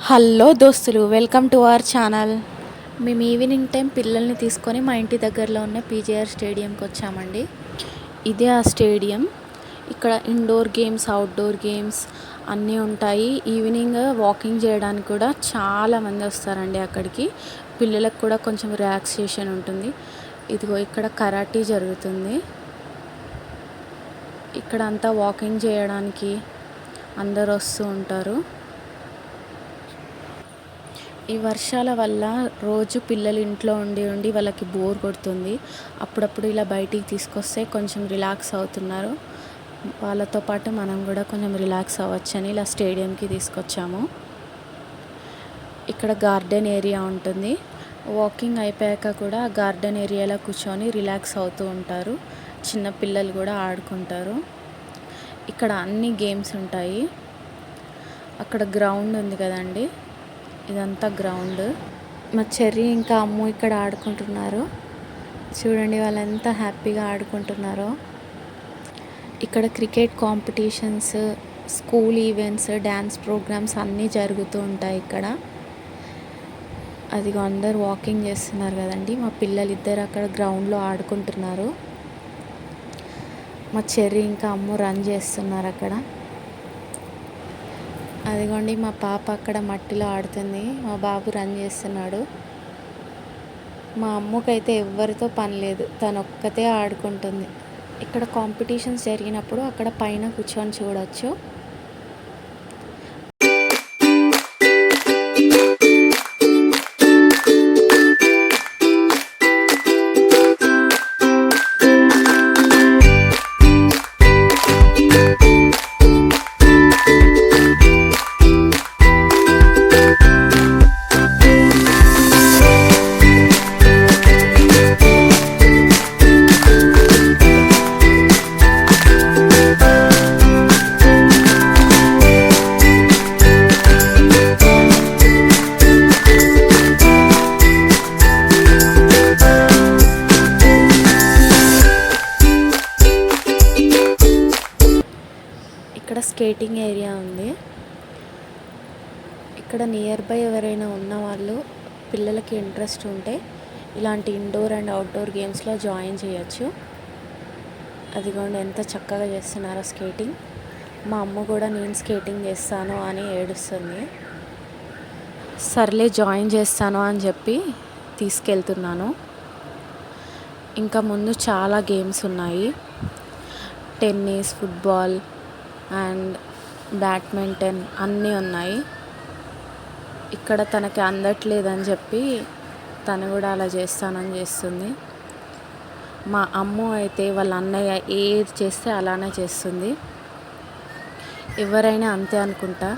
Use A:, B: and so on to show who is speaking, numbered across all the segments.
A: Hello దోస్తులు, welcome to our channel. మేము evening time పిల్లల్ని తీసుకొని మా ఇంటి దగ్గరలో ఉన్న పీజేఆర్ స్టేడియంకి వచ్చామండి. ఇదే ఆ స్టేడియం. ఇక్కడ ఇండోర్ గేమ్స్, అవుట్డోర్ గేమ్స్ అన్నీ ఉంటాయి. ఈవినింగ్ వాకింగ్ చేయడానికి కూడా చాలామంది వస్తారండి అక్కడికి. పిల్లలకు కూడా కొంచెం రిలాక్సేషన్ ఉంటుంది. ఇదిగో ఇక్కడ కరాటే జరుగుతుంది. ఇక్కడ అంతా వాకింగ్ చేయడానికి అందరు వస్తూ ఉంటారు. ఈ వర్షాల వల్ల రోజు పిల్లలు ఇంట్లో ఉండి వాళ్ళకి బోర్ కొడుతుంది. అప్పుడప్పుడు ఇలా బయటికి తీసుకొస్తే కొంచెం రిలాక్స్ అవుతున్నారు. వాళ్ళతో పాటు మనం కూడా కొంచెం రిలాక్స్ అవ్వచ్చని ఇలా స్టేడియంకి తీసుకొచ్చాము. ఇక్కడ గార్డెన్ ఏరియా ఉంటుంది. వాకింగ్ అయిపోయాక కూడా గార్డెన్ ఏరియాలో కూర్చొని రిలాక్స్ అవుతూ ఉంటారు. చిన్న పిల్లలు కూడా ఆడుకుంటారు. ఇక్కడ అన్ని గేమ్స్ ఉంటాయి. అక్కడ గ్రౌండ్ ఉంది కదండి, ఇదంతా గ్రౌండ్. మా చెర్రీ ఇంకా అమ్ము ఇక్కడ ఆడుకుంటున్నారు. చూడండి వాళ్ళు ఎంత హ్యాపీగా ఆడుకుంటున్నారో. ఇక్కడ cricket competitions, school events, dance programmes అన్నీ జరుగుతూ ఉంటాయి ఇక్కడ. అదిగో అందరు వాకింగ్ చేస్తున్నారు కదండి. మా పిల్లలు ఇద్దరు అక్కడ గ్రౌండ్లో ఆడుకుంటున్నారు. మా చెర్రీ ఇంకా అమ్ము రన్ చేస్తున్నారు అక్కడ. అదిగోండి మా పాప అక్కడ మట్టిలో ఆడుతుంది, మా బాబు రన్ చేస్తున్నాడు. మా అమ్మకైతే ఎవరితో పని లేదు, తను ఒక్కతే ఆడుకుంటుంది. ఇక్కడ కాంపిటీషన్స్ జరిగినప్పుడు అక్కడ పైన కూర్చొని చూడొచ్చు. ఇక్కడ స్కేటింగ్ ఏరియా ఉంది. ఇక్కడ నియర్ బై ఎవరైనా ఉన్న వాళ్ళు పిల్లలకి ఇంట్రెస్ట్ ఉంటే ఇలాంటి ఇండోర్ అండ్ అవుట్డోర్ గేమ్స్లో జాయిన్ చేయొచ్చు. అదిగోండి ఎంత చక్కగా చేస్తున్నారో స్కేటింగ్. మా అమ్మ కూడా నేను స్కేటింగ్ చేస్తాను అని ఏడుస్తుంది. సర్లే జాయిన్ చేస్తాను అని చెప్పి తీసుకెళ్తున్నాను. ఇంకా ముందు చాలా గేమ్స్ ఉన్నాయి. టెన్నిస్, ఫుట్బాల్ అండ్ బ్యాడ్మింటన్ అన్నీ ఉన్నాయి. ఇక్కడ తనకి అందట్లేదని చెప్పి తను కూడా అలా చేస్తానని చేస్తుంది. మా అమ్మ అయితే వాళ్ళ అన్నయ్య ఏది చేస్తే అలానే చేస్తుంది. ఎవరైనా అంతే అనుకుంటా.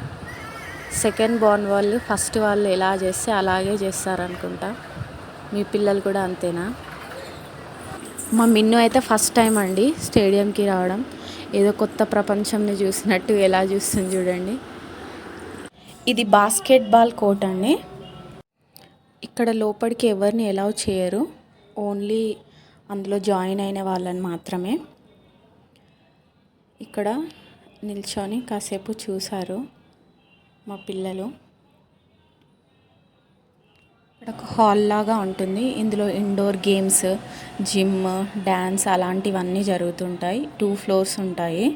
A: సెకండ్ బోర్న్ వాళ్ళు ఫస్ట్ వాళ్ళు ఎలా చేస్తే అలాగే చేస్తారనుకుంటా. మీ పిల్లలు కూడా అంతేనా? మా మిన్ను అయితే ఫస్ట్ టైం అండి స్టేడియంకి రావడం. ఏదో కొత్త ప్రపంచంని చూసినట్టు ఎలా చూస్తుంది చూడండి. ఇది బాస్కెట్బాల్ కోర్ట్ అండి. ఇక్కడ లోపలికి ఎవరిని అలౌ చేయరు, ఓన్లీ అందులో జాయిన్ అయిన వాళ్ళని మాత్రమే. ఇక్కడ నిల్చొని కాసేపు చూశారు మా పిల్లలు. ఇక్కడ ఒక హాల్ లాగా ఉంటుంది. ఇందులో ఇండోర్ గేమ్స్, జిమ్, డ్యాన్స్ అలాంటివన్నీ జరుగుతుంటాయి. 2 ఫ్లోర్స్ ఉంటాయి.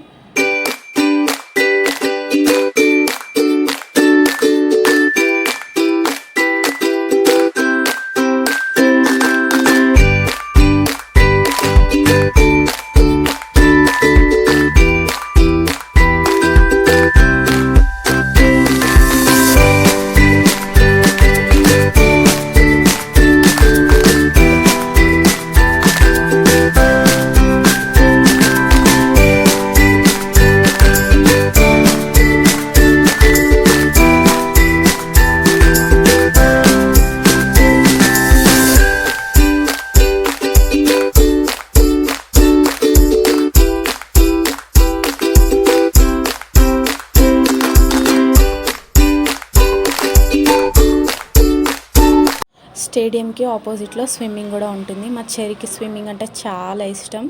A: స్టేడియంకి ఆపోజిట్లో స్విమ్మింగ్ కూడా ఉంటుంది. మా చెరికి స్విమ్మింగ్ అంటే చాలా ఇష్టం.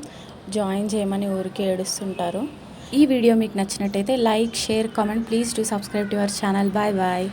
A: జాయిన్ చేయమని ఊరికే ఏడుస్తుంటారు. ఈ వీడియో మీకు నచ్చినట్టయితే like, share, comment. Please do subscribe to our channel. Bye bye.